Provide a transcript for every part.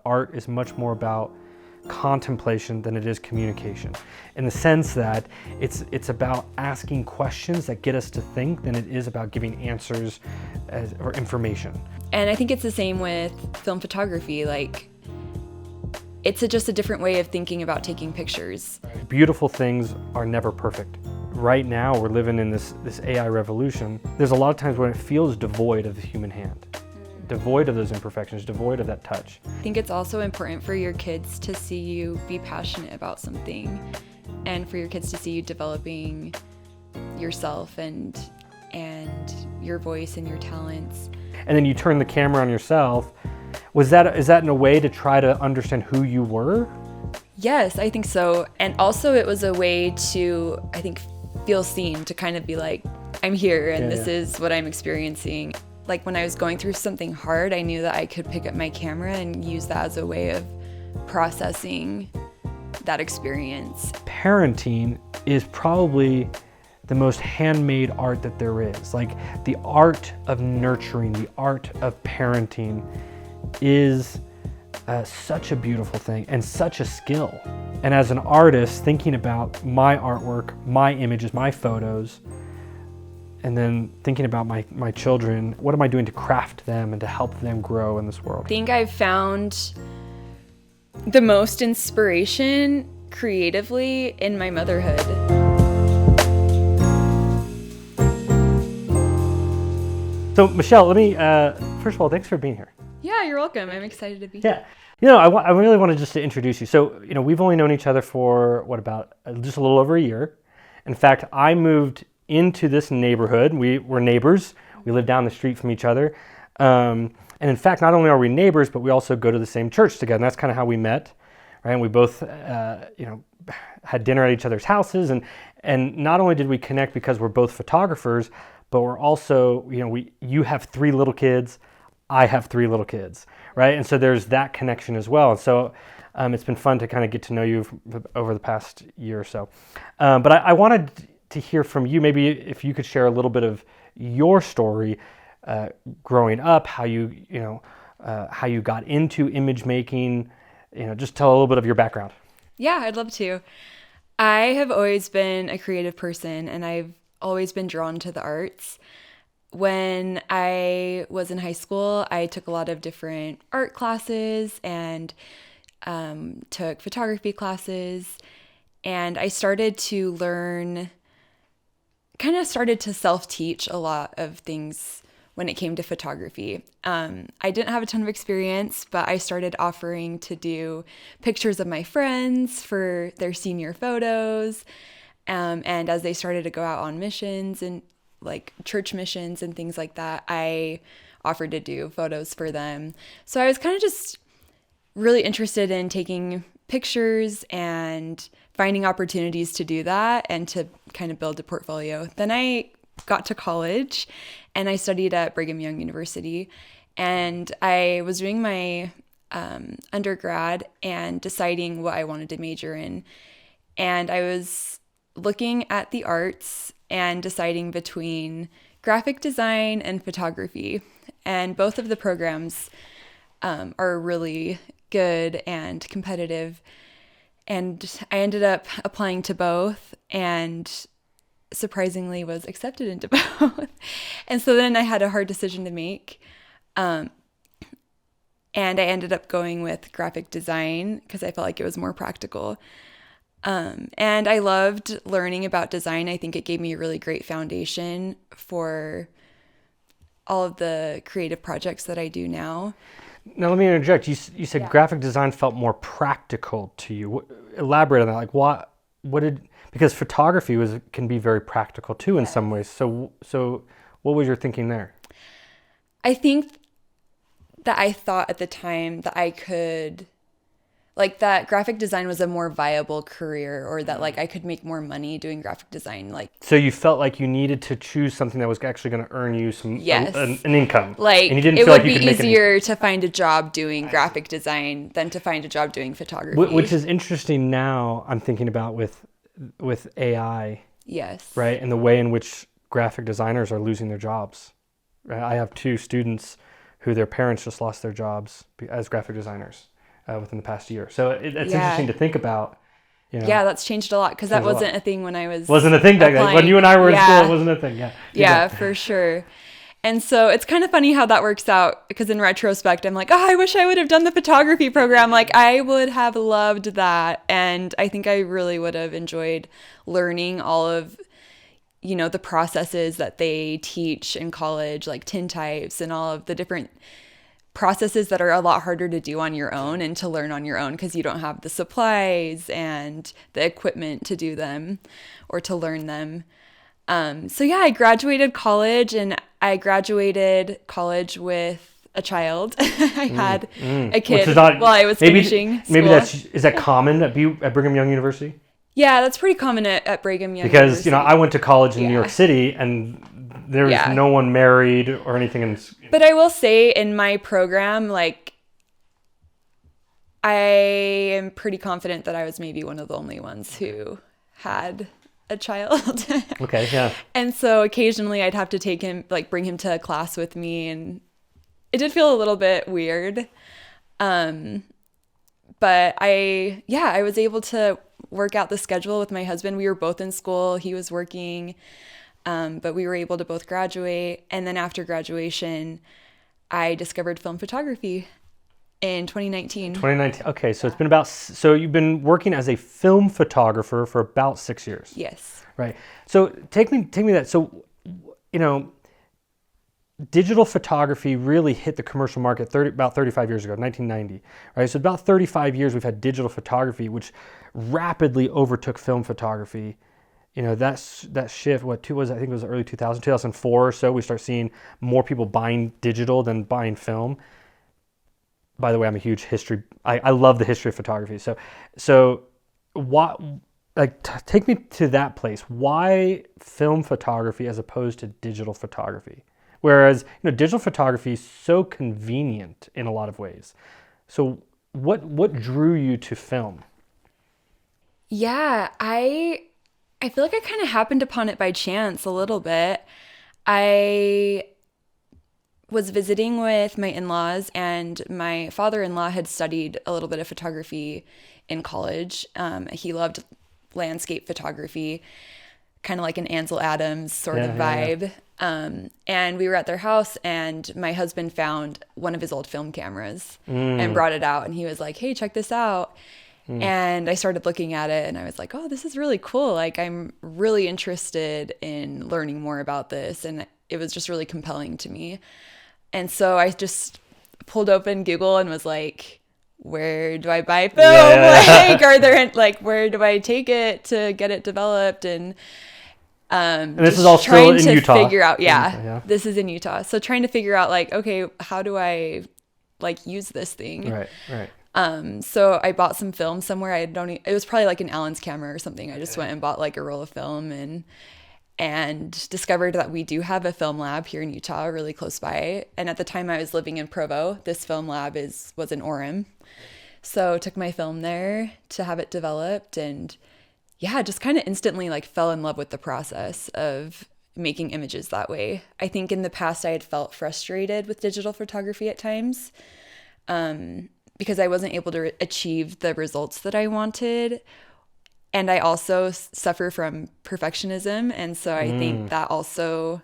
art is much more about contemplation than it is communication, in the sense that it's about asking questions that get us to think than it is about giving answers or information. And I think it's the same with film photography. Like, it's just a different way of thinking about taking pictures. Beautiful things are never perfect. Right now, we're living in this AI revolution. There's a lot of times when it feels devoid of the human hand, devoid of those imperfections, devoid of that touch. I think it's also important for your kids to see you be passionate about something, and for your kids to see you developing yourself and your voice and your talents. And then you turn the camera on yourself. Is that in a way to try to understand who you were? Yes, I think so. And also it was a way to, I think, feel seen, to kind of be like, I'm here and this is what I'm experiencing. Like, when I was going through something hard, I knew that I could pick up my camera and use that as a way of processing that experience. Parenting is probably the most handmade art that there is. Like, the art of nurturing, the art of parenting is such a beautiful thing and such a skill. And as an artist, thinking about my artwork, my images, my photos, and then thinking about my children, what am I doing to craft them and to help them grow in this world? I think I've found the most inspiration creatively in my motherhood. So Michelle, let me, first of all, thanks for being here. Yeah, you're welcome. I'm excited to be here. Yeah. I really wanted just to introduce you. So, we've only known each other for, just a little over a year. In fact, I moved into this neighborhood. We were neighbors. We lived down the street from each other. And in fact, not only are we neighbors, but we also go to the same church together. And that's kind of how we met, right? And we both, had dinner at each other's houses. And not only did we connect because we're both photographers, but we're also, you have 3 little kids, I have 3 little kids, right? And so there's that connection as well. And so it's been fun to kind of get to know you over the past year or so. But I wanted to hear from you, maybe if you could share a little bit of your story growing up, how you got into image making, just tell a little bit of your background. Yeah, I'd love to. I have always been a creative person, and I've always been drawn to the arts. When I was in high school, I took a lot of different art classes and took photography classes, and I started to self-teach a lot of things when it came to photography. I didn't have a ton of experience, but I started offering to do pictures of my friends for their senior photos, and as they started to go out on missions and like church missions and things like that, I offered to do photos for them. So I was kind of just really interested in taking pictures and finding opportunities to do that and to kind of build a portfolio. Then I got to college and I studied at Brigham Young University, and I was doing my undergrad and deciding what I wanted to major in. And I was looking at the arts and deciding between graphic design and photography. And both of the programs are really good and competitive. And I ended up applying to both and surprisingly was accepted into both. And so then I had a hard decision to make. And I ended up going with graphic design because I felt like it was more practical. And I loved learning about design. I think it gave me a really great foundation for all of the creative projects that I do now. Now, let me interject. You said graphic design felt more practical to you. Elaborate on that. Like, because photography can be very practical too in some ways. So what was your thinking there? I think that I thought at the time that I could, like, that graphic design was a more viable career, or that like I could make more money doing graphic design. Like, so you felt like you needed to choose something that was actually going to earn you an income. Like, and you didn't it feel would like you be could make easier to find a job doing graphic design than to find a job doing photography. Which is interesting now, I'm thinking about with AI. Yes. Right, and the way in which graphic designers are losing their jobs. Right? I have 2 students who their parents just lost their jobs as graphic designers. within the past year. So it's interesting to think about. Yeah, that's changed a lot because that wasn't a thing when I wasn't a thing back then. When you and I were in school, it wasn't a thing. Yeah. Yeah, for sure. And so it's kind of funny how that works out because in retrospect, I'm like, oh, I wish I would have done the photography program. Like I would have loved that. And I think I really would have enjoyed learning all of, the processes that they teach in college, like tintypes and all of the different processes that are a lot harder to do on your own and to learn on your own because you don't have the supplies and the equipment to do them or to learn them. So yeah, I graduated college and I graduated college with a child. I had a kid while I was finishing school. Maybe is that common at Brigham Young University? Yeah, that's pretty common at Brigham Young University. Because, I went to college in New York City and there was no one married or anything. But I will say in my program, like, I am pretty confident that I was maybe one of the only ones who had a child. Okay, yeah. And so occasionally I'd have to take him, like bring him to a class with me, and it did feel a little bit weird. But I was able to work out the schedule with my husband. We were both in school. He was working, but we were able to both graduate. And then after graduation, I discovered film photography in 2019. 2019. Okay, so it's been so you've been working as a film photographer for about 6 years. Yes. Right. So take me that. So, digital photography really hit the commercial market about 35 years ago, 1990. Right. So about 35 years we've had digital photography, which rapidly overtook film photography. That shift. I think it was early 2004 or so. We start seeing more people buying digital than buying film. By the way, I'm a huge history. I love the history of photography. So what? Take me to that place. Why film photography as opposed to digital photography? Whereas digital photography is so convenient in a lot of ways. So what drew you to film? Yeah, I feel like I kind of happened upon it by chance a little bit. I was visiting with my in-laws, and my father-in-law had studied a little bit of photography in college. He loved landscape photography, kind of like an Ansel Adams sort of vibe. And we were at their house, and my husband found one of his old film cameras and brought it out, and he was like, hey, check this out. And I started looking at it and I was like, oh, this is really cool. Like, I'm really interested in learning more about this. And it was just really compelling to me. And so I just pulled open Google and was like, where do I buy film? Like, are there, where do I take it to get it developed? And this is all still in Utah. Figure out, this is in Utah. So trying to figure out okay, how do I use this thing? Right. So I bought some film somewhere. It was probably like an Allen's camera or something. I just went and bought a roll of film and discovered that we do have a film lab here in Utah, really close by. And at the time I was living in Provo, this film lab was in Orem. So took my film there to have it developed, and just kind of instantly fell in love with the process of making images that way. I think in the past I had felt frustrated with digital photography at times. Because I wasn't able to achieve the results that I wanted. And I also suffer from perfectionism. And so I think that also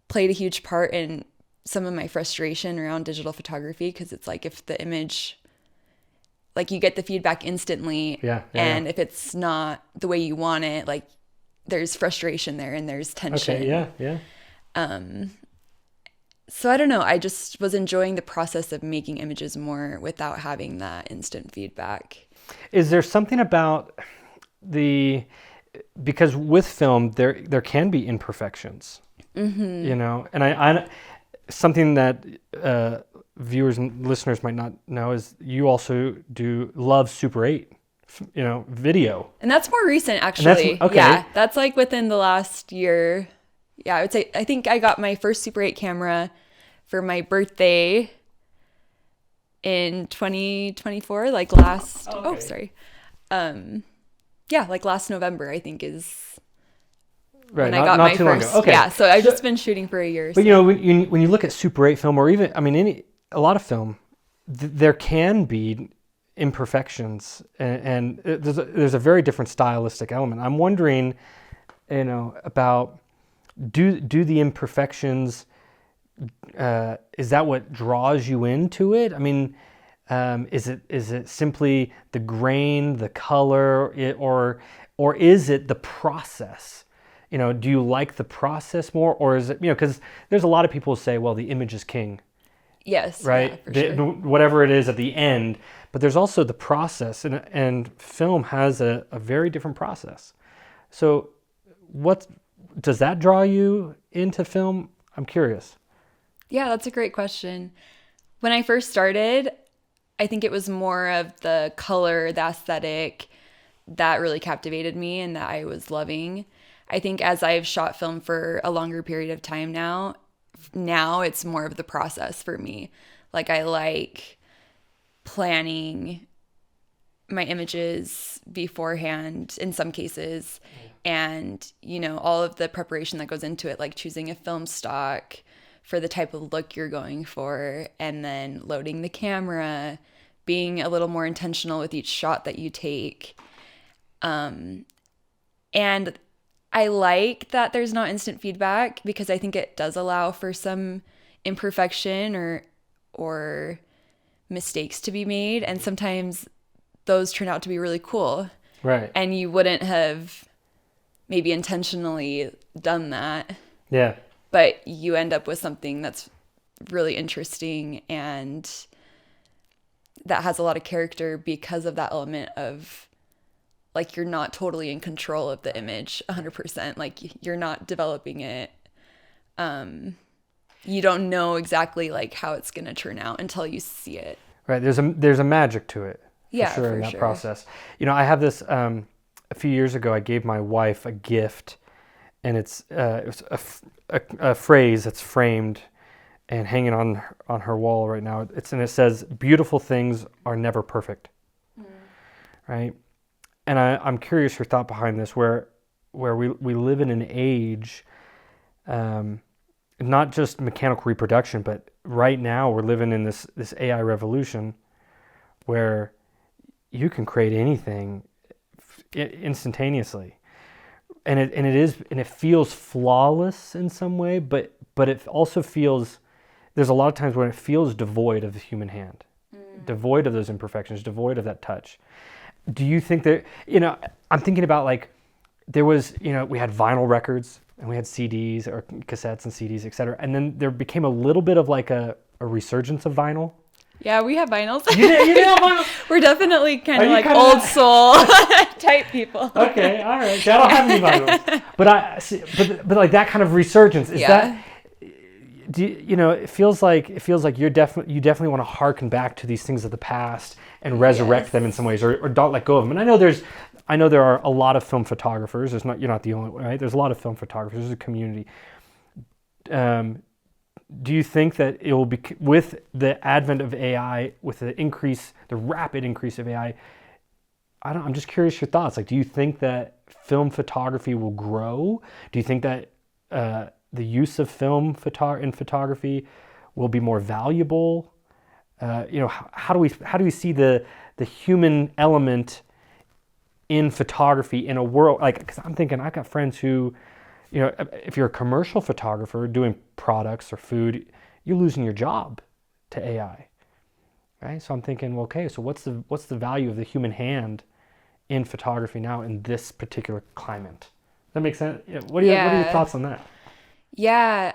played a huge part in some of my frustration around digital photography. Because it's if the image, you get the feedback instantly. And if it's not the way you want it, there's frustration there and there's tension. Okay, So I don't know, I just was enjoying the process of making images more without having that instant feedback. Is there something about because with film, there can be imperfections, and I something that viewers and listeners might not know is you also love Super 8, video. And that's more recent, actually. Okay. Yeah, that's within the last year. Yeah, I would say, I think I got my first Super 8 camera for my birthday in 2024, last, last November, I think is when I got my first. Okay. Yeah, so I've just been shooting for a year. But when you look at Super 8 film, or even, a lot of film, there can be imperfections, and there's a very different stylistic element. I'm wondering, about do the imperfections, is that what draws you into it? I mean, is it simply the grain, the color, or is it the process? Do you like the process more, or is it, because there's a lot of people who say, well, the image is king. Yes. Right? Yeah, for sure. Whatever it is at the end, but there's also the process, and film has a very different process. So what does that draw you into film? I'm curious. Yeah, that's a great question. When I first started, I think it was more of the color, the aesthetic that really captivated me and that I was loving. I think as I've shot film for a longer period of time now it's more of the process for me. Like, I like planning my images beforehand in some cases, and all of the preparation that goes into it, like choosing a film stock for the type of look you're going for, and then loading the camera, being a little more intentional with each shot that you take. And I like that there's not instant feedback, because I think it does allow for some imperfection or mistakes to be made, and sometimes those turn out to be really cool. Right. And you wouldn't have maybe intentionally done that. Yeah. But you end up with something that's really interesting and that has a lot of character because of that element of, like, you're not totally in control of the image 100%. Like, you're not developing it. You don't know exactly like how it's going to turn out until you see it. Right. There's a magic to it. Yeah, for sure, in for that sure. process. I have this, a few years ago, I gave my wife a gift, and it was a phrase that's framed and hanging on her wall right now. It says, "Beautiful things are never perfect." Right? And I'm curious your thought behind this, where we live in an age, not just mechanical reproduction, but right now we're living in this AI revolution where you can create anything instantaneously, and it feels flawless in some way, but it also feels, there's a lot of times when it feels devoid of the human hand, devoid of those imperfections, devoid of that touch. Do you think that, I'm thinking about, like, there was, we had vinyl records and we had CDs or cassettes and CDs, etc. And then there became a little bit of like a resurgence of vinyl. Yeah, we have vinyls. You did have vinyl? We're definitely kind of like old soul type people. Okay, all right. See, I don't have any vinyls, but like that kind of resurgence, is that? It feels like you definitely want to harken back to these things of the past and resurrect them in some ways, or don't let go of them. And I know there are a lot of film photographers. You're not the only one, right? There's a lot of film photographers. There's a community. Do you think that it will be, with the advent of AI, with the rapid increase of AI? I'm just curious your thoughts. Like, do you think that film photography will grow? Do you think that the use of film in photography will be more valuable? How do we see the human element in photography in a world, like, because I'm thinking, I've got friends who, if you're a commercial photographer doing products or food, you're losing your job to AI, right? So I'm thinking, well, okay, so what's the value of the human hand in photography now in this particular climate? Does that make sense? What are your thoughts on that? Yeah.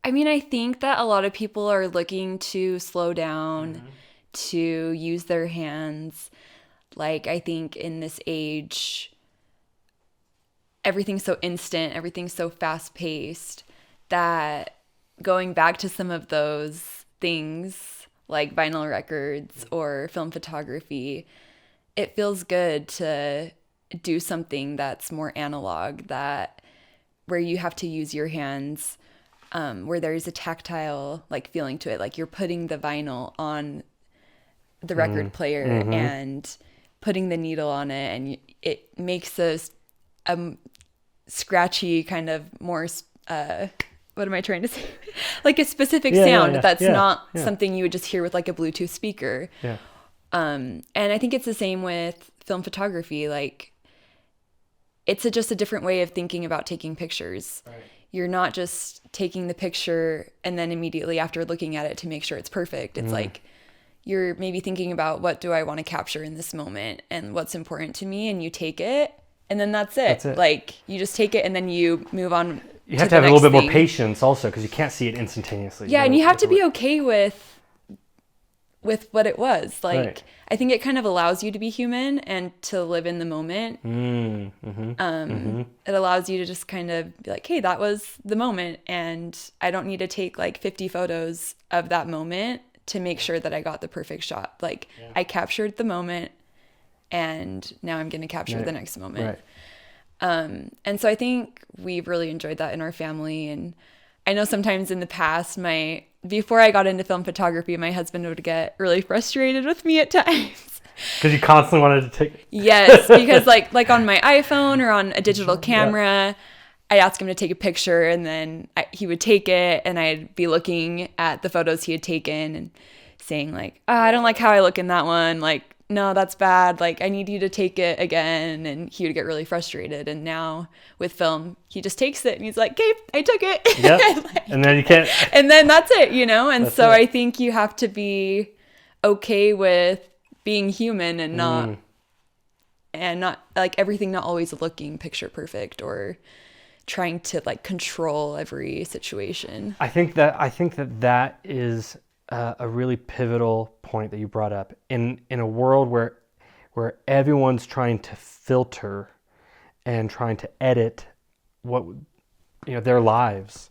I mean, I think that a lot of people are looking to slow down, to use their hands. Like, I think in this age, everything's so instant, everything's so fast-paced, that going back to some of those things, like vinyl records or film photography, it feels good to do something that's more analog, where you have to use your hands, where there's a tactile, like, feeling to it, like you're putting the vinyl on the record player and putting the needle on it, and it makes a scratchy, kind of more what am I trying to say? Like a specific Yeah, sound yeah, that's yeah, not yeah. something you would just hear with like a Bluetooth speaker. Yeah. And I think it's the same with film photography. Like it's just a different way of thinking about taking pictures. Right. You're not just taking the picture and then immediately after looking at it to make sure it's perfect. It's like you're maybe thinking about what do I want to capture in this moment and what's important to me, and you take it and then that's it. That's it. Like you just take it and then you move on. You have to have a little bit more patience also because you can't see it instantaneously. Yeah, and you have to be okay with what it was. Like Right. I think it kind of allows you to be human and to live in the moment. It allows you to just kind of be like, hey, that was the moment, and I don't need to take like 50 photos of that moment to make sure that I got the perfect shot. Like I captured the moment, and now I'm going to capture the next moment. Right. And so I think we've really enjoyed that in our family. And I know sometimes in the past, before I got into film photography, my husband would get really frustrated with me at times. Because you constantly wanted to take. Yes, because like on my iPhone or on a digital camera, I'd ask him to take a picture, and then he would take it, and I'd be looking at the photos he had taken and saying like, oh, I don't like how I look in that one. Like, no, that's bad. Like, I need you to take it again. And he would get really frustrated. And now with film, he just takes it and he's like, okay, I took it. Yep. Like, and then you can't. And then that's it, you know? And That's so it. I think you have to be okay with being human and not like everything not always looking picture perfect or trying to like control every situation. I think that is a really pivotal point that you brought up in a world where everyone's trying to filter and trying to edit what their lives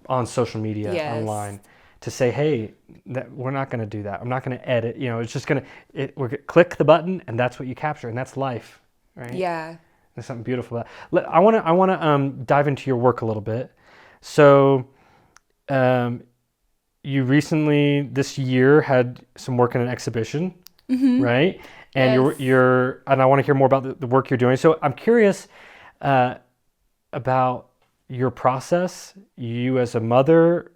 on social media, online, to say, hey, that we're not going to do that. I'm not going to edit. It's just we're gonna click the button and that's what you capture, and that's life, right? Yeah. There's something beautiful about it. I want to dive into your work a little bit. So, you recently this year had some work in an exhibition, right? And Yes. you're and I want to hear more about the work you're doing. So I'm curious about your process. You as a mother,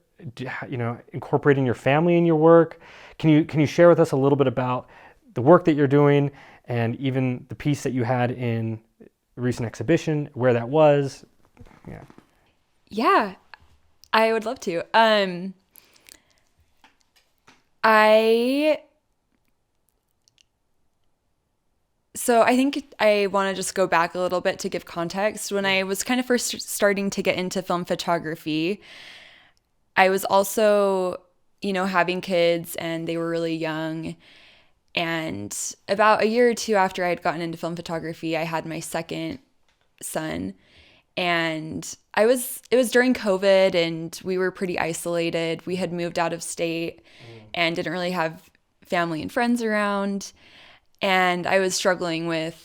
incorporating your family in your work. Can you share with us a little bit about the work that you're doing and even the piece that you had in a recent exhibition, where that was? Yeah, I would love to. So I think I want to just go back a little bit to give context. When I was kind of first starting to get into film photography, I was also, having kids, and they were really young. And about a year or two after I had gotten into film photography, I had my second son. And it was during COVID, and we were pretty isolated. We had moved out of state and didn't really have family and friends around. And I was struggling with,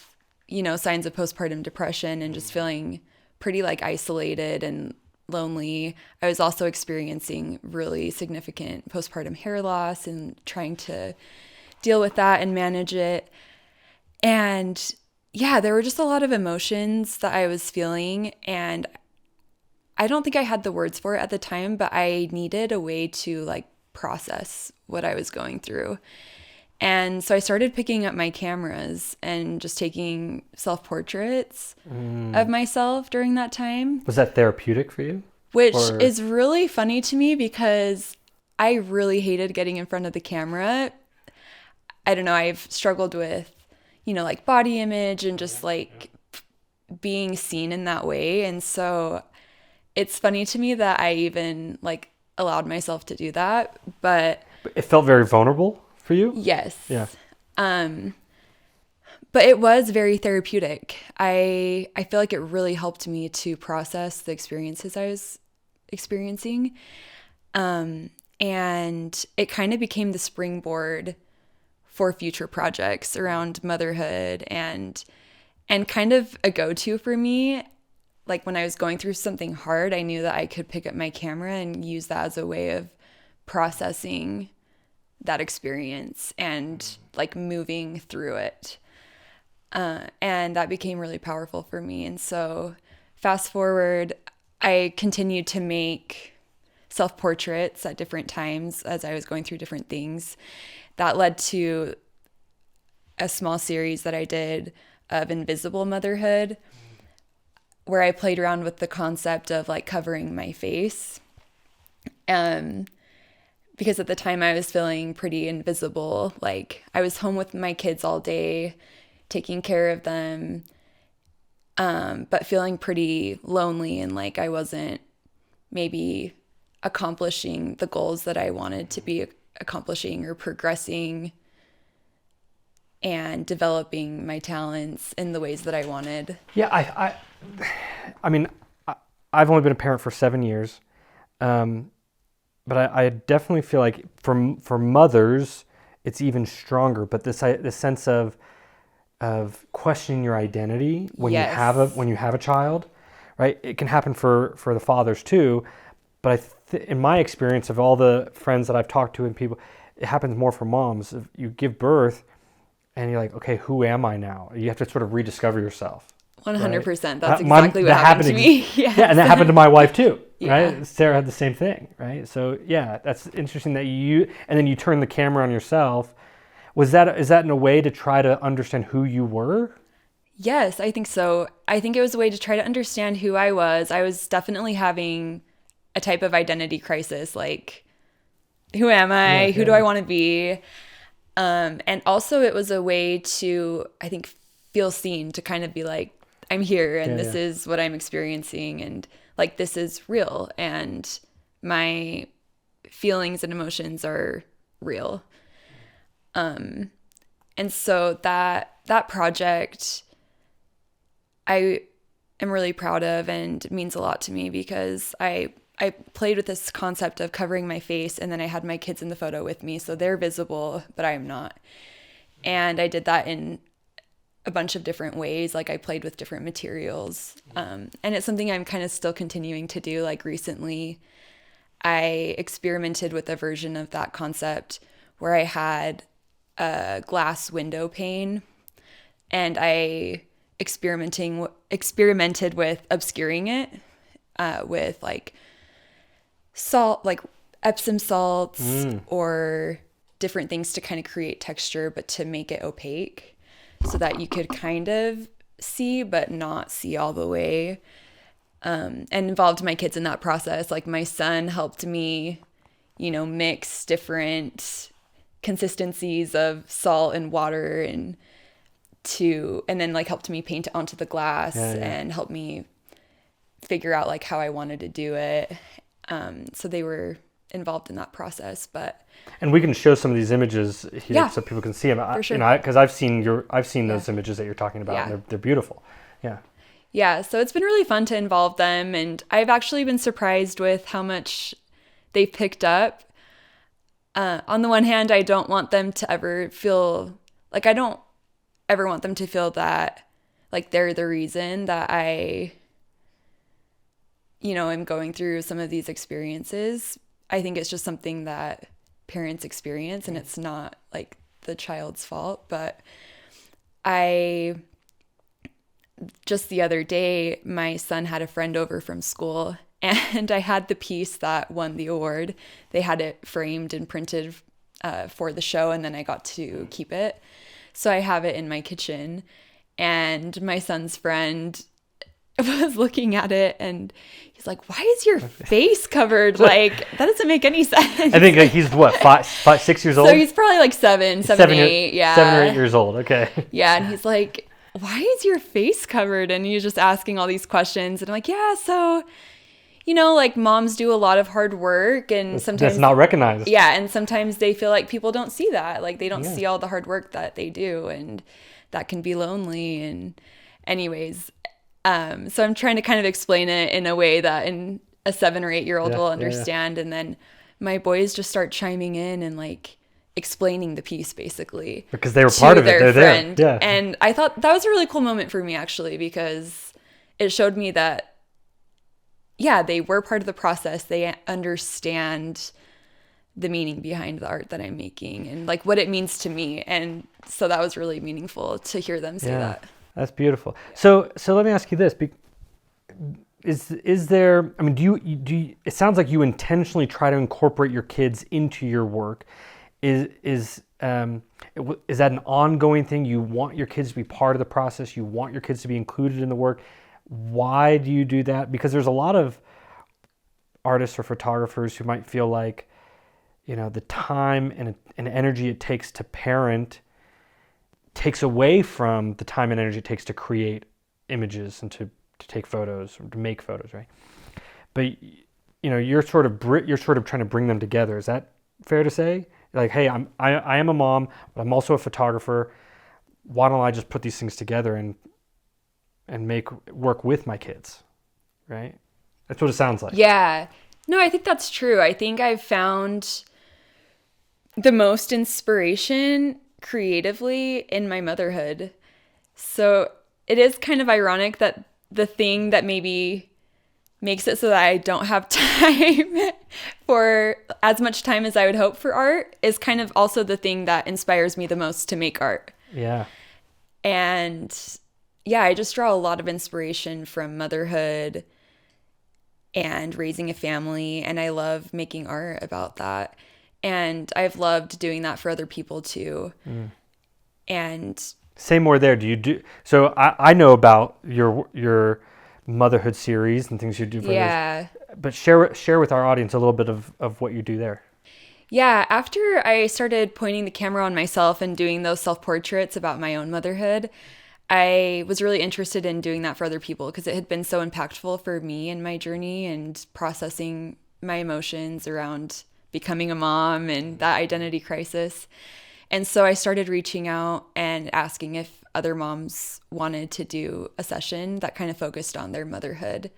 signs of postpartum depression and just feeling pretty like isolated and lonely. I was also experiencing really significant postpartum hair loss and trying to deal with that and manage it. And yeah, there were just a lot of emotions that I was feeling, and I don't think I had the words for it at the time, but I needed a way to like process what I was going through. And so I started picking up my cameras and just taking self-portraits of myself during that time. Was that therapeutic for you? Which is really funny to me because I really hated getting in front of the camera. I don't know, I've struggled with, like body image and just like being seen in that way. And so it's funny to me that I even like allowed myself to do that. But it felt very vulnerable for you? Yes. Yeah. But it was very therapeutic. I feel like it really helped me to process the experiences I was experiencing. And it kind of became the springboard for future projects around motherhood and kind of a go-to for me. Like when I was going through something hard, I knew that I could pick up my camera and use that as a way of processing that experience and like moving through it. And that became really powerful for me. And so fast forward, I continued to make self-portraits at different times as I was going through different things. That led to a small series that I did of invisible motherhood, where I played around with the concept of like covering my face. Because at the time I was feeling pretty invisible. Like I was home with my kids all day, taking care of them, but feeling pretty lonely, and like I wasn't maybe accomplishing the goals that I wanted to be accomplishing or progressing and developing my talents in the ways that I wanted. Yeah, I mean, I've only been a parent for 7 years, but I definitely feel like for mothers, it's even stronger. But this sense of questioning your identity when Yes. you have a child, right? It can happen for the fathers too, but in my experience of all the friends that I've talked to and people, it happens more for moms. If you give birth, and you're like, okay, who am I now? You have to sort of rediscover yourself. 100%. Right? That's exactly what happened to me. Yes. Yeah, and that happened to my wife too, Yeah. right? Sarah had the same thing, right? So yeah, that's interesting that and then you turn the camera on yourself. Is that in a way to try to understand who you were? Yes, I think so. I think it was a way to try to understand who I was. I was definitely having a type of identity crisis, like, who am I? Who do I want to be? And also it was a way to, I think, feel seen, to kind of be like, I'm here and this is what I'm experiencing, and like, this is real, and my feelings and emotions are real. And so that project I am really proud of and means a lot to me, because I played with this concept of covering my face, and then I had my kids in the photo with me, so they're visible, but I am not. And I did that in a bunch of different ways. Like I played with different materials. And it's something I'm kind of still continuing to do. Like recently, I experimented with a version of that concept where I had a glass window pane, and I experimented with obscuring it with like salt, like Epsom salts or different things to kind of create texture, but to make it opaque so that you could kind of see, but not see all the way. And involved my kids in that process. Like my son helped me, mix different consistencies of salt and water and then like helped me paint it onto the glass and helped me figure out like how I wanted to do it. So they were involved in that process, and we can show some of these images here so people can see them. For sure. Because I've seen those images that you're talking about. And they're beautiful. Yeah. Yeah. So it's been really fun to involve them, and I've actually been surprised with how much they picked up. On the one hand, I don't want them to ever feel like that like they're the reason that I am going through some of these experiences. I think it's just something that parents experience, and it's not like the child's fault. But just the other day, my son had a friend over from school, and I had the piece that won the award. They had it framed and printed for the show, and then I got to keep it. So I have it in my kitchen, and my son's friend was looking at it, and he's like, "Why is your face covered? Like, that doesn't make any sense." I think he's what, 6 years old? So he's probably like seven, 8. Yeah. 7 or 8 years old. Okay. Yeah. And he's like, "Why is your face covered?" And he's just asking all these questions. And I'm like, yeah, so, like moms do a lot of hard work, and sometimes that's not recognized. Yeah. And sometimes they feel like people don't see that. Like they don't see all the hard work that they do, and that can be lonely. And anyways, so I'm trying to kind of explain it in a way that a 7 or 8 year old will understand. And then my boys just start chiming in and like explaining the piece basically. Because they were part of it. They're friend. there. Yeah. And I thought that was a really cool moment for me actually, because it showed me that, they were part of the process. They understand the meaning behind the art that I'm making and like what it means to me. And so that was really meaningful to hear them say that. That's beautiful. So let me ask you this. is there, I mean, it sounds like you intentionally try to incorporate your kids into your work. Is that an ongoing thing? You want your kids to be part of the process. You want your kids to be included in the work. Why do you do that? Because there's a lot of artists or photographers who might feel like, the time and energy it takes to parent takes away from the time and energy it takes to create images and to take photos or to make photos, right? But you're sort of trying to bring them together. Is that fair to say? Like, hey, I am a mom, but I'm also a photographer. Why don't I just put these things together and make work with my kids, right? That's what it sounds like. Yeah. No, I think that's true. I think I've found the most inspiration creatively in my motherhood. So it is kind of ironic that the thing that maybe makes it so that I don't have time for as much time as I would hope for art is kind of also the thing that inspires me the most to make art. Yeah. And yeah, I just draw a lot of inspiration from motherhood and raising a family, and I love making art about that. And I've loved doing that for other people too. And say more there. So I know about your motherhood series and things you do for yeah. this, but share with our audience a little bit of what you do there. Yeah, after I started pointing the camera on myself and doing those self-portraits about my own motherhood, I was really interested in doing that for other people because it had been so impactful for me in my journey and processing my emotions around becoming a mom and that identity crisis. And so I started reaching out and asking if other moms wanted to do a session that kind of focused on their motherhood.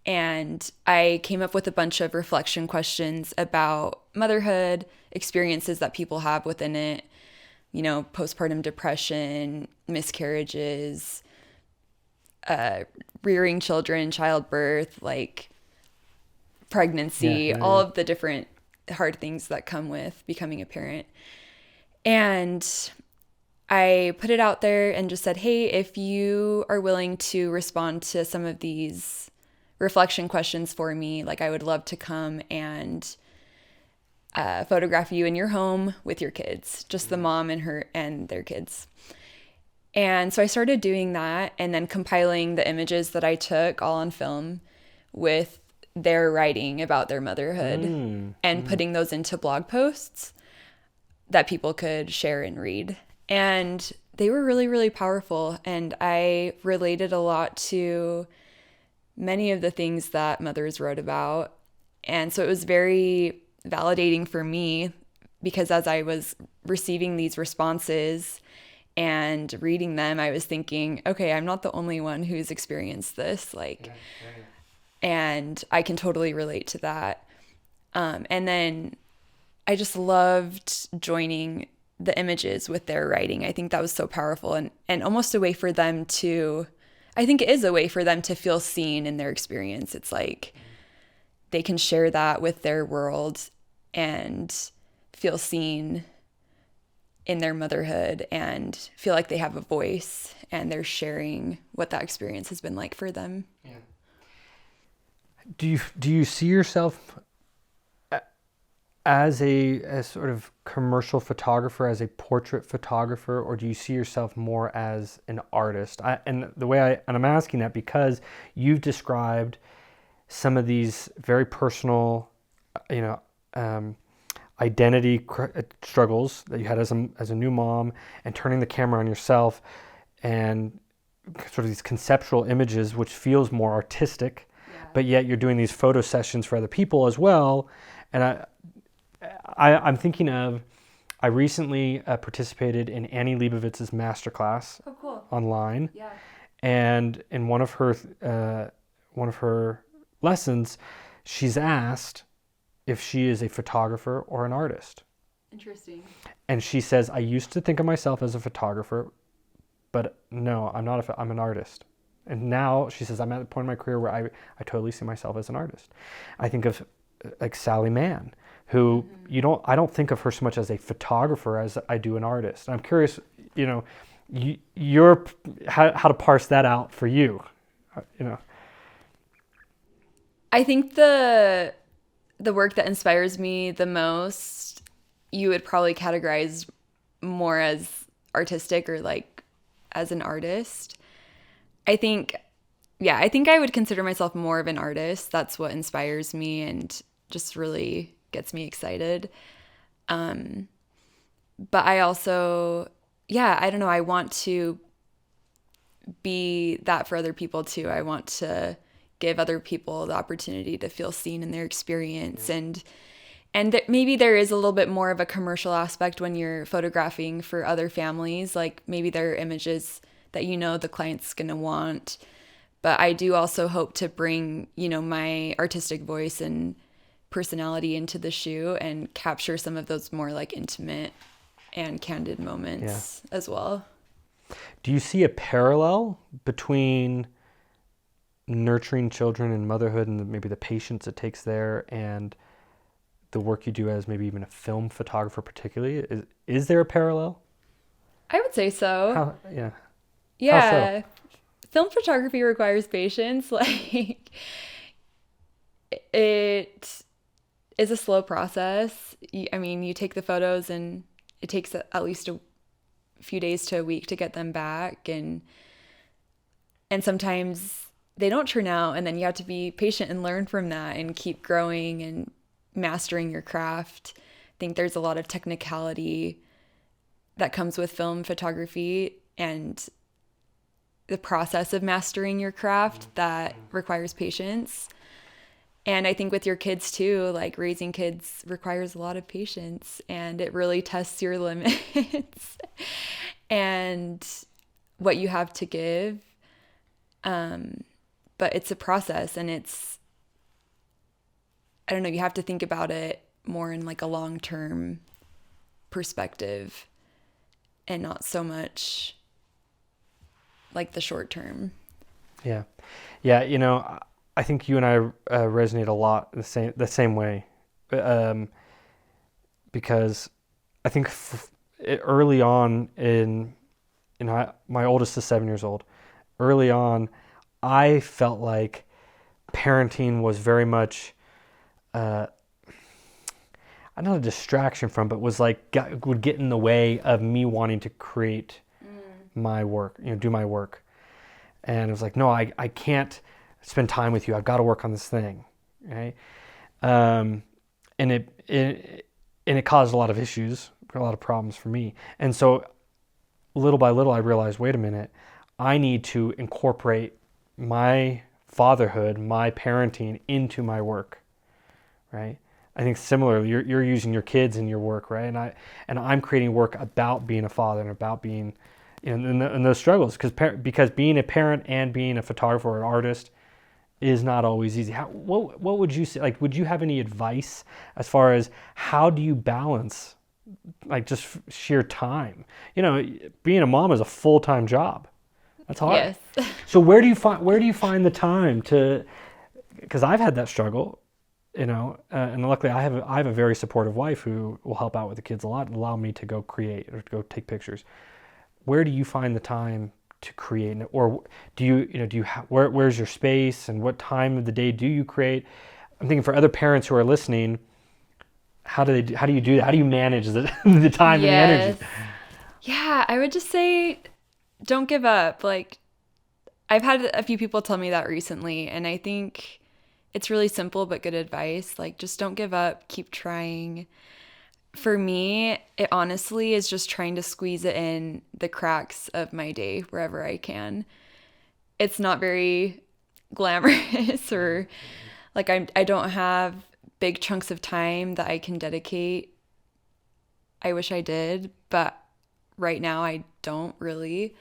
And I came up with a bunch of reflection questions about motherhood, experiences that people have within it, postpartum depression, miscarriages, rearing children, childbirth, like pregnancy, all of the different hard things that come with becoming a parent. And I put it out there and just said, hey, if you are willing to respond to some of these reflection questions for me, like I would love to come and photograph you in your home with your kids, just the mom and their kids. And so I started doing that and then compiling the images that I took all on film with their writing about their motherhood and putting those into blog posts that people could share and read. And they were really, really powerful. And I related a lot to many of the things that mothers wrote about. And so it was very validating for me because as I was receiving these responses and reading them, I was thinking, okay, I'm not the only one who's experienced this. And I can totally relate to that. And then I just loved joining the images with their writing. I think that was so powerful and almost a way for them to, I think it is a way for them to feel seen in their experience. It's like they can share that with their world and feel seen in their motherhood and feel like they have a voice and they're sharing what that experience has been like for them. Yeah. Do you see yourself as a sort of commercial photographer, as a portrait photographer, or do you see yourself more as an artist? And I'm asking that because you've described some of these very personal, identity struggles that you had as a new mom, and turning the camera on yourself, and sort of these conceptual images, which feels more artistic, but yet you're doing these photo sessions for other people as well. And I'm thinking of, I recently participated in Annie Leibovitz's masterclass online. Yeah. And in one of her lessons, she's asked if she is a photographer or an artist. Interesting. And she says, I used to think of myself as a photographer, but no, I'm not. I'm an artist. And now she says, I'm at the point in my career where I totally see myself as an artist. I think of like Sally Mann, who I don't think of her so much as a photographer as I do an artist. And I'm curious, you're how to parse that out for you, I think the work that inspires me the most, you would probably categorize more as artistic or like as an artist. I think, yeah, I think I would consider myself more of an artist. That's what inspires me and just really gets me excited. But I also, yeah, I don't know, I want to be that for other people too. I want to give other people the opportunity to feel seen in their experience, and that maybe there is a little bit more of a commercial aspect when you're photographing for other families. Like maybe there are images that the client's going to want. But I do also hope to bring, my artistic voice and personality into the shoot and capture some of those more like intimate and candid moments as well. Do you see a parallel between nurturing children and motherhood and maybe the patience it takes there and the work you do as maybe even a film photographer particularly? Is there a parallel? I would say so. How, yeah. Yeah. How so? Film photography requires patience. Like it is a slow process. I mean, you take the photos and it takes at least a few days to a week to get them back, and sometimes they don't turn out, and then you have to be patient and learn from that and keep growing and mastering your craft. I think there's a lot of technicality that comes with film photography and the process of mastering your craft that requires patience. And I think with your kids too, like raising kids requires a lot of patience, and it really tests your limits and what you have to give. But it's a process, and I don't know, you have to think about it more in like a long-term perspective and not so much like the short term. Yeah. Yeah, I think you and I resonate a lot the same way, because I think early on my oldest is 7 years old. Early on, I felt like parenting was very much, not a distraction from, but was like would get in the way of me wanting to create my work, do my work. And it was like, no, I can't spend time with you. I've got to work on this thing, right? And it caused a lot of issues, a lot of problems for me. And so little by little, I realized, wait a minute, I need to incorporate my fatherhood, my parenting into my work, right? I think similarly, you're using your kids in your work, right? And I'm creating work about being a father and about being in those struggles, because being a parent and being a photographer or an artist is not always easy. What would you say? Like, would you have any advice as far as how do you balance, like, just sheer time? Being a mom is a full-time job. That's hard. Yes. So where do you find the time to? Because I've had that struggle, and luckily I have a very supportive wife who will help out with the kids a lot and allow me to go create or to go take pictures. Where do you find the time to create, or where's your space, and what time of the day do you create? I'm thinking for other parents who are listening, how do you do that? How do you manage the time and the energy? Yeah, I would just say don't give up. Like, I've had a few people tell me that recently, and I think it's really simple but good advice. Like, just don't give up, keep trying. For me, it honestly is just trying to squeeze it in the cracks of my day wherever I can. It's not very glamorous, or like I don't have big chunks of time that I can dedicate. I wish I did, but right now I don't really.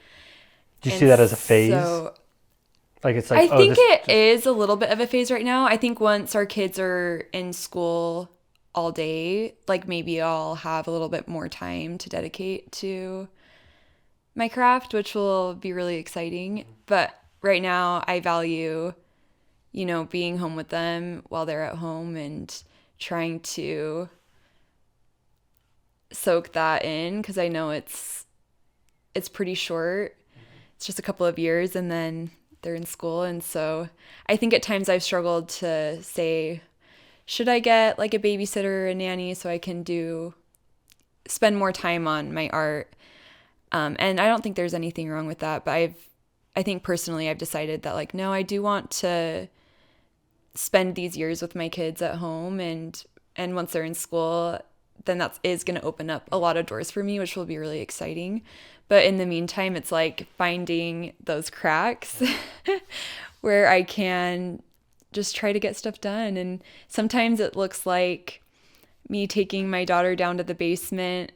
Do you see that as a phase? So like, it's like, I think it is a little bit of a phase right now. I think once our kids are in school all day, like maybe I'll have a little bit more time to dedicate to my craft, which will be really exciting. But right now I value, being home with them while they're at home and trying to soak that in, because I know it's pretty short. It's just a couple of years, and then they're in school. And so I think at times I've struggled to say, should I get like a babysitter or a nanny so I can spend more time on my art? And I don't think there's anything wrong with that, but I think personally I've decided that like, no, I do want to spend these years with my kids at home, and once they're in school, then that is going to open up a lot of doors for me, which will be really exciting. But in the meantime, it's like finding those cracks where I can just try to get stuff done. And sometimes it looks like me taking my daughter down to the basement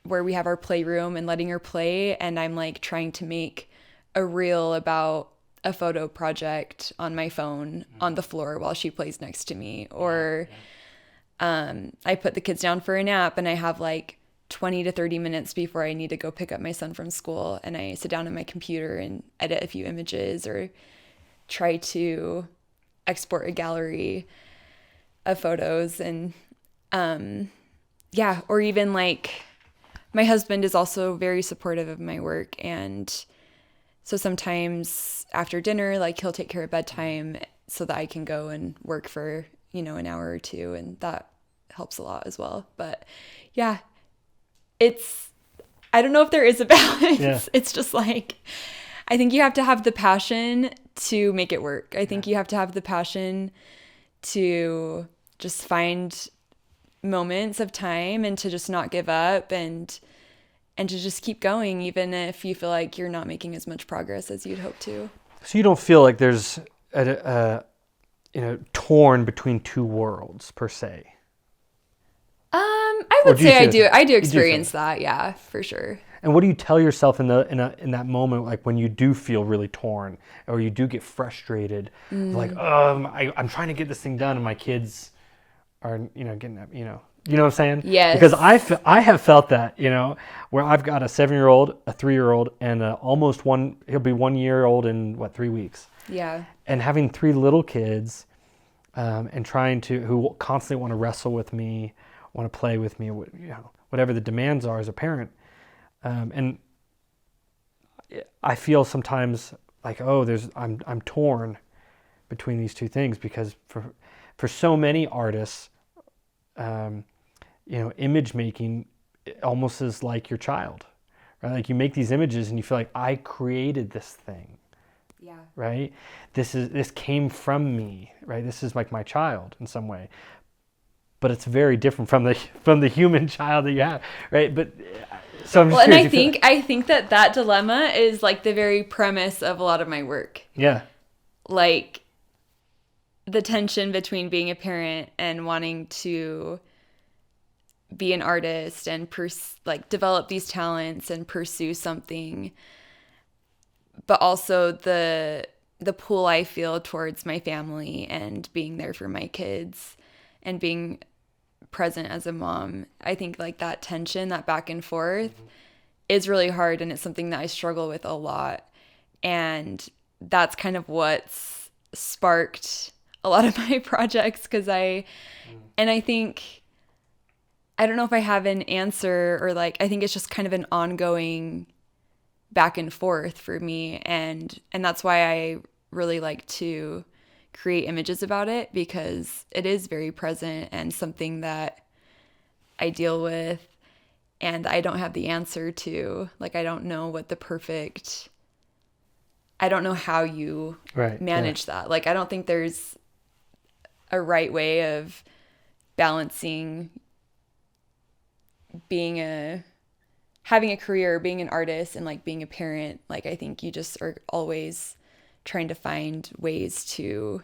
where we have our playroom and letting her play, and I'm like trying to make a reel about a photo project on my phone on the floor while she plays next to me. Or I put the kids down for a nap and I have like 20 to 30 minutes before I need to go pick up my son from school, and I sit down on my computer and edit a few images or try to export a gallery of photos. And or even like my husband is also very supportive of my work, and so sometimes after dinner, like he'll take care of bedtime so that I can go and work for, an hour or two, and that helps a lot as well. But yeah, I don't know if there is a balance. Yeah. It's just like, I think you have to have the passion to make it work. I think you have to have the passion to just find moments of time and to just not give up, and to just keep going, even if you feel like you're not making as much progress as you'd hope to. So you don't feel like there's torn between two worlds per se? I would say I do. I do experience that, yeah, for sure. And what do you tell yourself in that moment, like when you do feel really torn, or you do get frustrated, like, I'm trying to get this thing done, and my kids are, getting up, You know what I'm saying? Yes. Because I have felt that, where I've got a 7-year-old, a 3-year-old, and he'll be 1 year old in 3 weeks. Yeah. And having 3 little kids, and who constantly want to wrestle with me, want to play with me, whatever the demands are as a parent. And I feel sometimes like, I'm torn between these two things, because for so many artists, image making almost is like your child, right? Like you make these images and you feel like, I created this thing. Yeah. Right? This came from me, right? This is like my child in some way. But it's very different from the human child that you have, right? But so I'm just curious, and I think that dilemma is like the very premise of a lot of my work. Yeah. Like the tension between being a parent and wanting to be an artist and develop these talents and pursue something, but also the pull I feel towards my family and being there for my kids and being present as a mom. I think like that tension, that back and forth is really hard, and it's something that I struggle with a lot. And that's kind of what's sparked a lot of my projects, because I think, I don't know if I have an answer, or like, I think it's just kind of an ongoing back and forth for me. And that's why I really like to create images about it, because it is very present and something that I deal with, and I don't have the answer to. Like, I don't know I don't know how you manage that. Like, I don't think there's a right way of balancing having a career, being an artist, and like being a parent. Like, I think you just are always trying to find ways to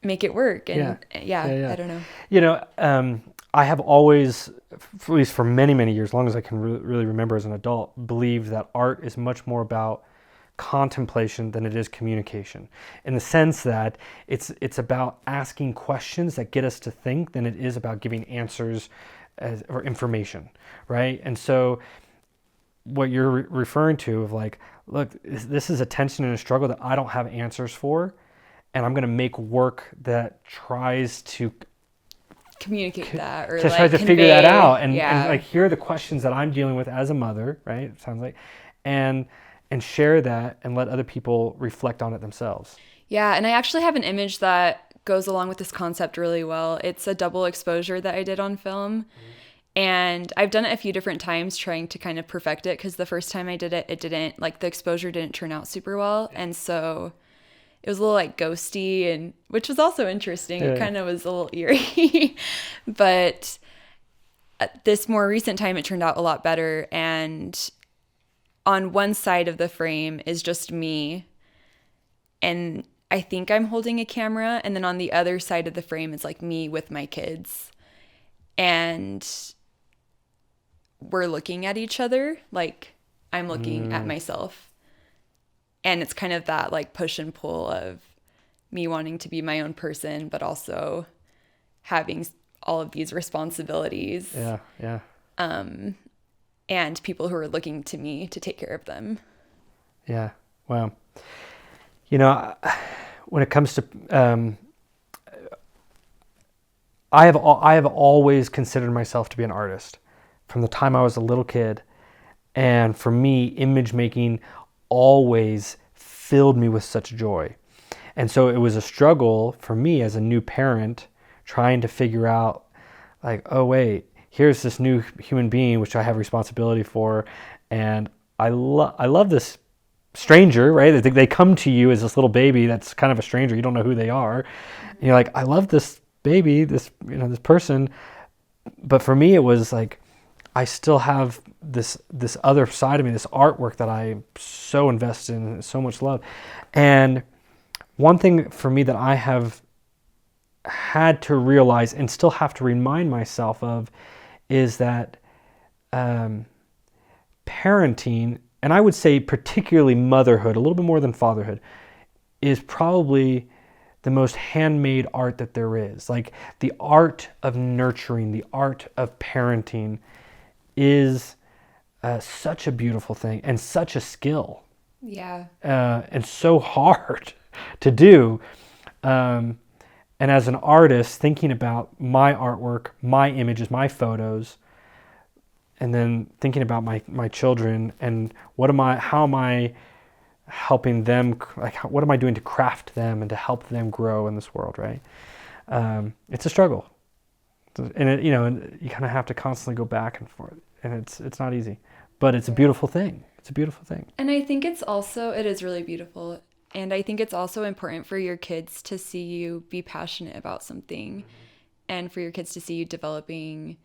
make it work. And I don't know. I have always, at least for many, many years, as long as I can really remember as an adult, believed that art is much more about contemplation than it is communication, in the sense that it's about asking questions that get us to think than it is about giving answers or information, right? And so what you're referring to of like, look, this is a tension and a struggle that I don't have answers for, and I'm going to make work that tries to communicate that, or tries to figure that out, and like, here are the questions that I'm dealing with as a mother, right? It sounds like, and and share that and let other people reflect on it themselves. Yeah, and I actually have an image that goes along with this concept really well. It's a double exposure that I did on film. And I've done it a few different times trying to kind of perfect it, because the first time I did it, it didn't, like, the exposure didn't turn out super well. And so it was a little like ghosty, and which was also interesting. It kind of was a little eerie. But at this more recent time, it turned out a lot better. And on one side of the frame is just me, and I think I'm holding a camera. And then on the other side of the frame is like me with my kids. And we're looking at each other, like I'm looking at myself. And it's kind of that like push and pull of me wanting to be my own person, but also having all of these responsibilities. Yeah. And people who are looking to me to take care of them. Yeah. Wow. You know, when it comes to, I have always considered myself to be an artist from the time I was a little kid. And for me, image making always filled me with such joy. And so it was a struggle for me as a new parent trying to figure out, like, oh wait, here's this new human being which I have responsibility for, and I love this stranger, right? They come to you as this little baby that's kind of a stranger. You don't know who they are. And you're like, I love this baby, this person. But for me, it was like, I still have this other side of me, this artwork that I so invested in, so much love. And one thing for me that I have had to realize and still have to remind myself of is that parenting, and I would say particularly motherhood, a little bit more than fatherhood, is probably the most handmade art that there is. Like, the art of nurturing, the art of parenting is such a beautiful thing and such a skill. Yeah. And so hard to do. And as an artist, thinking about my artwork, my images, my photos, and then thinking about my children and how am I helping them, like, what am I doing to craft them and to help them grow in this world, right? It's a struggle. And and you kind of have to constantly go back and forth, and it's not easy, but it's a beautiful thing. It's a beautiful thing. And I think it is really beautiful. And I think it's also important for your kids to see you be passionate about something, and for your kids to see you developing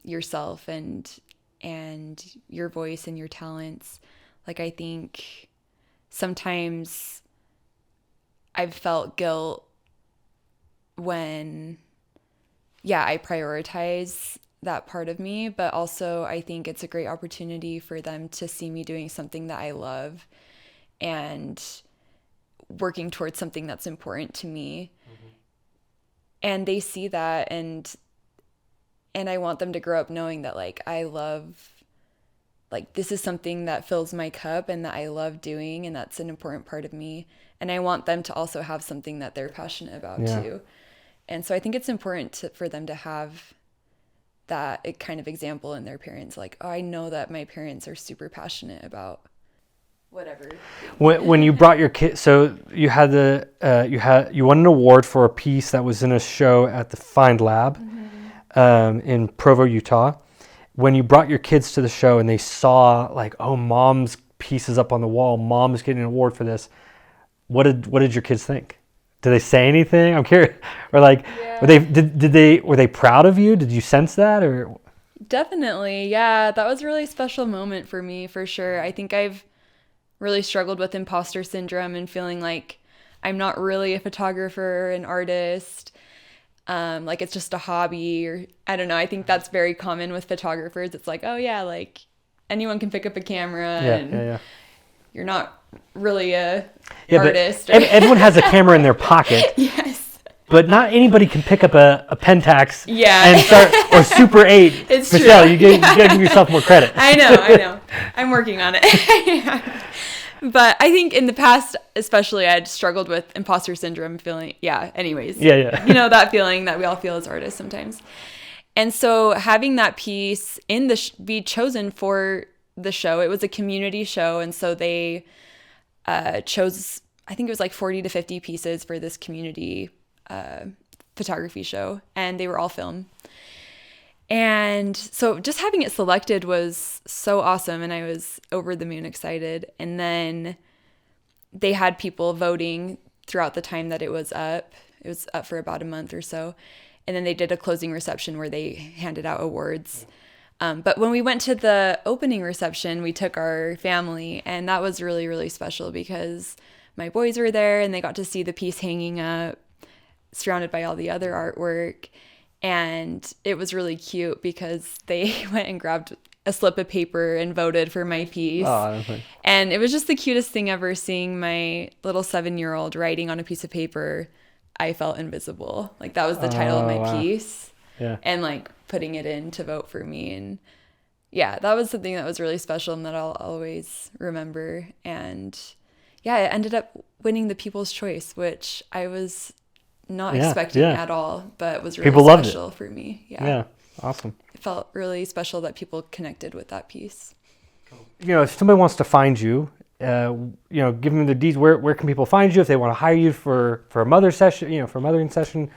yourself and your voice and your talents. Like, I think sometimes I've felt guilt when I prioritize that part of me, but also I think it's a great opportunity for them to see me doing something that I love and working towards something that's important to me. And they see that, and I want them to grow up knowing that, like, I love, like, this is something that fills my cup and that I love doing, and that's an important part of me. And I want them to also have something that they're passionate about too. And so I think it's important for them to have that kind of example in their parents. Like, oh, I know that my parents are super passionate about whatever. When you brought your kid, so you had you won an award for a piece that was in a show at the Find Lab in Provo, Utah. When you brought your kids to the show and they saw, like, oh, mom's piece is up on the wall, mom's getting an award for this, what did your kids think? Did they say anything? I'm curious. Or like, were they proud of you? Did you sense that? Or Definitely, yeah. That was a really special moment for me, for sure. I think I've really struggled with imposter syndrome and feeling like I'm not really a photographer, an artist. Like, it's just a hobby, or I don't know. I think that's very common with photographers. It's like, oh yeah, like anyone can pick up a camera, and you're not really a artist. But everyone has a camera in their pocket. Yes. But not anybody can pick up a Pentax and start, or Super 8. It's Michelle, true. you gotta give yourself more credit. I know. I'm working on it. But I think in the past, especially, I had struggled with imposter syndrome, feeling, anyways. Yeah. You know, that feeling that we all feel as artists sometimes. And so having that piece be chosen for the show. It was a community show, and so they chose, I think it was like 40 to 50 pieces for this community photography show, and they were all film. And so just having it selected was so awesome, and I was over the moon excited. And then they had people voting throughout the time that it was up. It was up for about a month or so. And then they did a closing reception where they handed out awards. But when we went to the opening reception, we took our family, and that was really, really special because my boys were there and they got to see the piece hanging up, surrounded by all the other artwork. And it was really cute because they went and grabbed a slip of paper and voted for my piece. Oh, and it was just the cutest thing ever, seeing my little 7-year-old writing on a piece of paper, "I felt invisible." Like, that was the title of my piece. Yeah. And like putting it in to vote for me. And yeah, that was something that was really special and that I'll always remember. And yeah, it ended up winning the People's Choice, which I was not expecting at all, but was really special for me. Yeah, awesome. It felt really special that people connected with that piece. If somebody wants to find you, give them the details. Where can people find you if they want to hire you for a mother session? For a mothering session,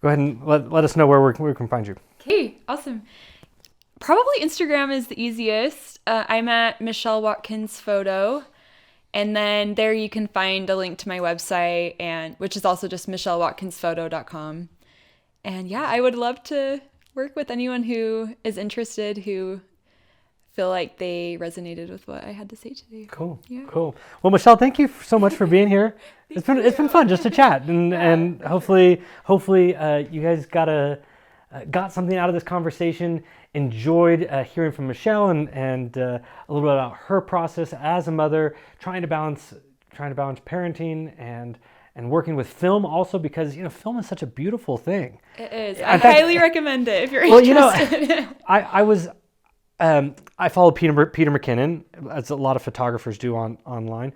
go ahead and let us know where we can find you. Okay, awesome. Probably Instagram is the easiest. I'm at Michelle Watkins Photo. And then there you can find a link to my website, which is also just michellewatkinsphoto.com. And yeah, I would love to work with anyone who is interested, who feel like they resonated with what I had to say today. Cool. Yeah. Cool. Well, Michelle, thank you so much for being here. It's been fun just to chat, and hopefully you guys got something out of this conversation. Enjoyed hearing from Michelle and a little bit about her process as a mother, trying to balance parenting and working with film also, because film is such a beautiful thing. It is. I highly recommend it if you're interested. I follow Peter McKinnon, as a lot of photographers do online,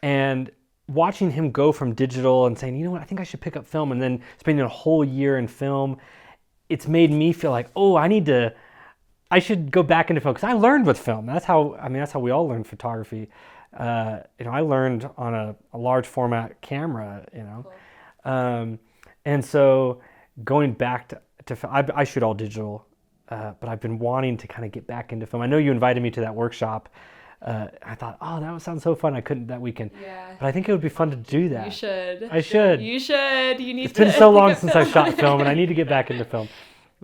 and watching him go from digital and saying, I think I should pick up film, and then spending a whole year in film, it's made me feel like, I should go back into film, because I learned with film. That's how we all learn photography. I learned on a large format camera, Cool. And so going back to film, I shoot all digital, but I've been wanting to kind of get back into film. I know you invited me to that workshop. I thought, that would sound so fun. I couldn't that weekend. Yeah. But I think it would be fun to do that. You should. I should. You should. You need It's been so long since I shot film, and I need to get back into film.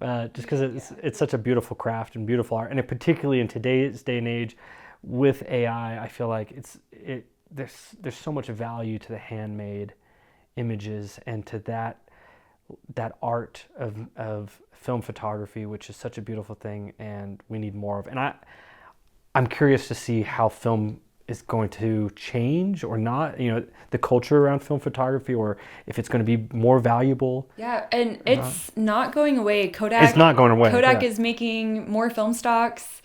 Just because it's such a beautiful craft and beautiful art, and particularly in today's day and age with AI, I feel like there's so much value to the handmade images and to that art of film photography, which is such a beautiful thing, and we need more of. And I'm curious to see how film is going to change or not, the culture around film photography, or if it's going to be more valuable. Yeah, and it's not going away. Kodak. It's not going away. Kodak is making more film stocks.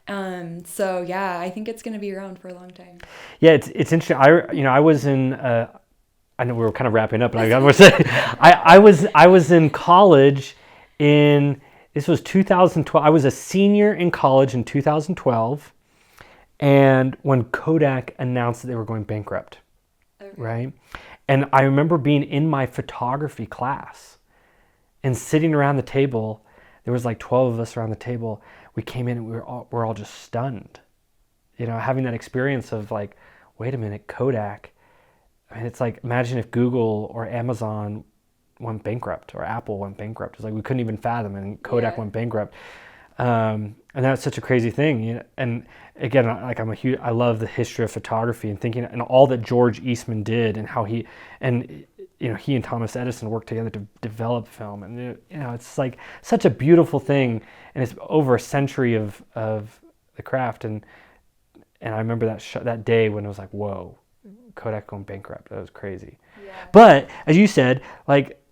So yeah, I think it's going to be around for a long time. Yeah, it's interesting. I was in. I know we were kind of wrapping up, but I gotta say, I was in college in. This was 2012. I was a senior in college in 2012. And when Kodak announced that they were going bankrupt, right? And I remember being in my photography class and sitting around the table. There was like 12 of us around the table. We came in and we're all just stunned, having that experience of like, wait a minute, Kodak. I mean, it's like, imagine if Google or Amazon went bankrupt, or Apple went bankrupt. It's like we couldn't even fathom, and Kodak went bankrupt. And that's such a crazy thing. And again, like I love the history of photography and thinking, and all that George Eastman did, and how he and Thomas Edison worked together to develop film. And it's like such a beautiful thing, and it's over a century of the craft. And I remember that day when it was like, whoa, Kodak going bankrupt. That was crazy. Yeah. But as you said, like,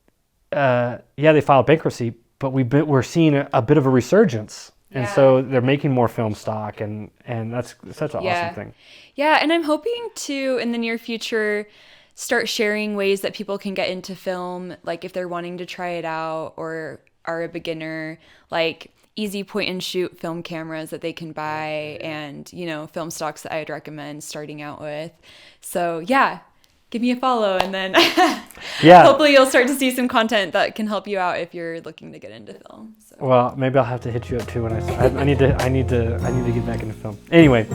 they filed bankruptcy, but we're seeing a bit of a resurgence. And so they're making more film stock, and that's such an awesome thing. Yeah, and I'm hoping to, in the near future, start sharing ways that people can get into film, like if they're wanting to try it out or are a beginner. Like, easy point and shoot film cameras that they can buy, and, you know, film stocks that I'd recommend starting out with. So yeah, give me a follow, and then hopefully you'll start to see some content that can help you out if you're looking to get into film. So. Well, maybe I'll have to hit you up too when I need to get back into film. Anyway,